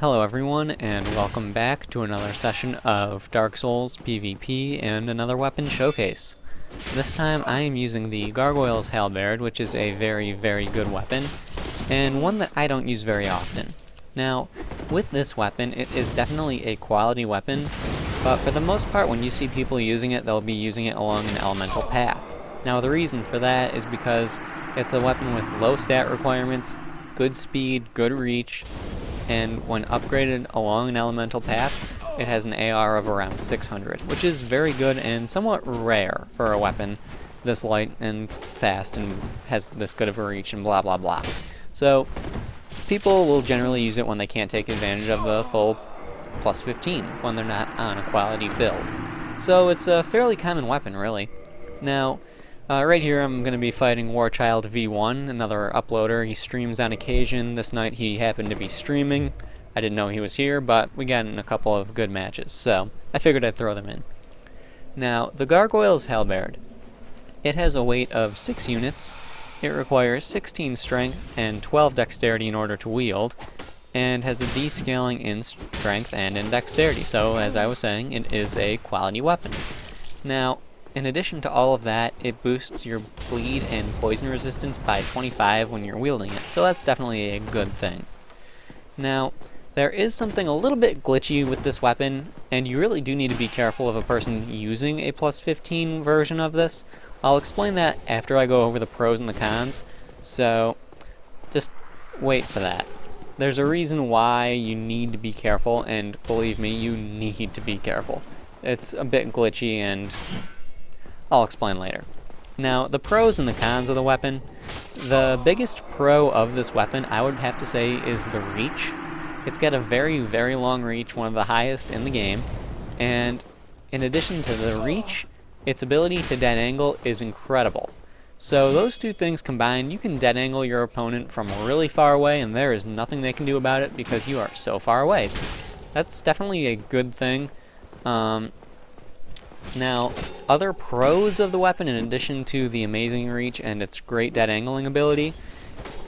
Hello everyone, and welcome back to another session of Dark Souls PvP and another weapon showcase. This time I am using the Gargoyle's Halberd, which is a very, very good weapon, and one that I don't use very often. Now, with this weapon, it is definitely a quality weapon, but for the most part when you see people using it, they'll be using it along an elemental path. Now the reason for that is because it's a weapon with low stat requirements, good speed, good reach, and when upgraded along an elemental path, it has an AR of around 600, which is very good and somewhat rare for a weapon this light and fast and has this good of a reach and blah blah blah. So people will generally use it when they can't take advantage of the full plus 15 when they're not on a quality build. So it's a fairly common weapon, really. Now, right here I'm going to be fighting Warchild V1, another uploader. He streams on occasion. This night he happened to be streaming. I didn't know he was here, but we got in a couple of good matches, so I figured I'd throw them in. Now, the Gargoyle's Halberd. It has a weight of 6 units. It requires 16 strength and 12 dexterity in order to wield, and has a descaling in strength and in dexterity. So, as I was saying, it is a quality weapon. Now, in addition to all of that, it boosts your bleed and poison resistance by 25 when you're wielding it, so that's definitely a good thing. Now, there is something a little bit glitchy with this weapon, and you really do need to be careful of a person using a plus 15 version of this. I'll explain that after I go over the pros and the cons, so just wait for that. There's a reason why you need to be careful, and believe me, you need to be careful. It's a bit glitchy, and I'll explain later. Now, the pros and the cons of the weapon. The biggest pro of this weapon, I would have to say, is the reach. It's got a very, very long reach, one of the highest in the game, and in addition to the reach, its ability to dead angle is incredible. So those two things combined, you can dead angle your opponent from really far away, and there is nothing they can do about it because you are so far away. That's definitely a good thing. Now, other pros of the weapon, in addition to the amazing reach and its great dead angling ability,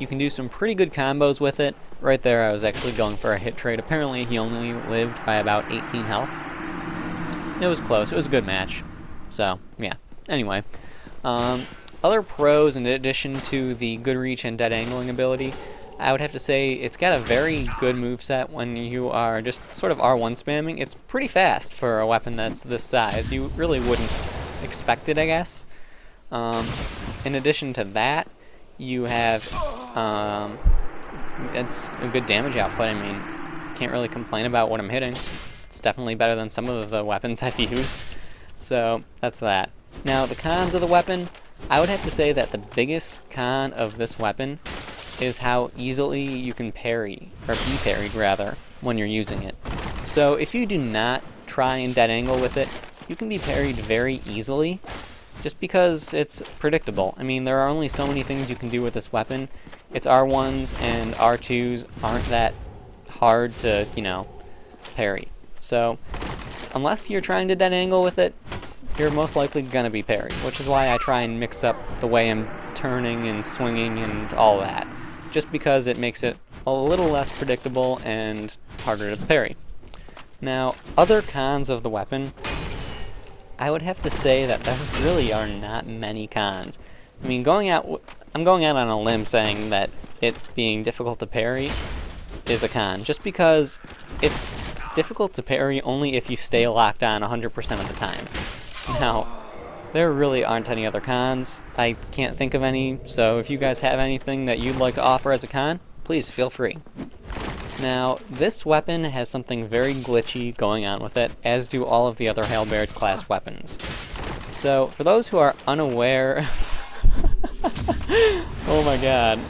you can do some pretty good combos with it. Right there, I was actually going for a hit trade. Apparently, he only lived by about 18 health. It was close. It was a good match. So, yeah. Anyway, other pros, in addition to the good reach and dead angling ability, I would have to say it's got a very good moveset when you are just sort of R1 spamming. It's pretty fast for a weapon that's this size. You really wouldn't expect it, I guess. In addition to that, you have it's a good damage output. I mean, can't really complain about what I'm hitting. It's definitely better than some of the weapons I've used. So that's that. Now, the cons of the weapon, I would have to say that the biggest con of this weapon is how easily you can parry, or be parried rather, when you're using it. So if you do not try and dead angle with it, you can be parried very easily, just because it's predictable. I mean, there are only so many things you can do with this weapon. Its R1s and R2s aren't that hard to, parry. So unless you're trying to dead angle with it, you're most likely gonna be parried, which is why I try and mix up the way I'm turning and swinging and all that, just because it makes it a little less predictable and harder to parry. Now, other cons of the weapon, I would have to say that there really are not many cons. I mean, I'm going out on a limb saying that it being difficult to parry is a con, just because it's difficult to parry only if you stay locked on 100% of the time. Now, there really aren't any other cons. I can't think of any, so if you guys have anything that you'd like to offer as a con, please feel free. Now, this weapon has something very glitchy going on with it, as do all of the other Halberd class weapons. So, for those who are unaware... Oh my god.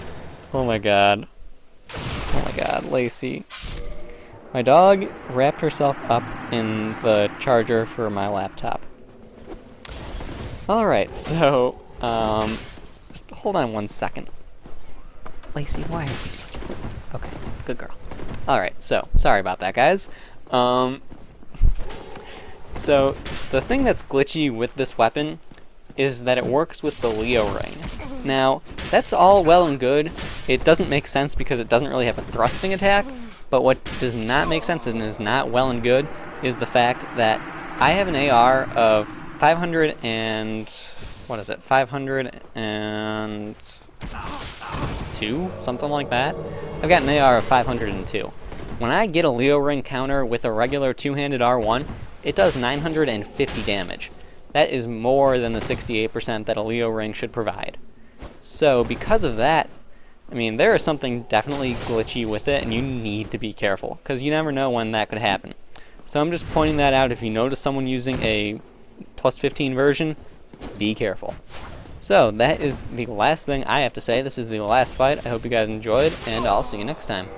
Oh my god. Oh my god, Lacey. My dog wrapped herself up in the charger for my laptop. Alright, so, just hold on one second. Lacey, why are you doing this? Okay, good girl. Alright, so, sorry about that, guys. So, the thing that's glitchy with this weapon is that it works with the Leo ring. Now, that's all well and good. It doesn't make sense because it doesn't really have a thrusting attack, But what does not make sense and is not well and good is the fact that I have an AR of 500 and... what is it? 502? Something like that. I've got an AR of 502. When I get a Leo Ring counter with a regular two-handed R1, it does 950 damage. That is more than the 68% that a Leo Ring should provide. So because of that, I mean, there is something definitely glitchy with it, and you need to be careful, because you never know when that could happen. So I'm just pointing that out. If you notice someone using a plus 15 version, be careful. So that is the last thing I have to say. This is the last fight. I hope you guys enjoyed, and I'll see you next time.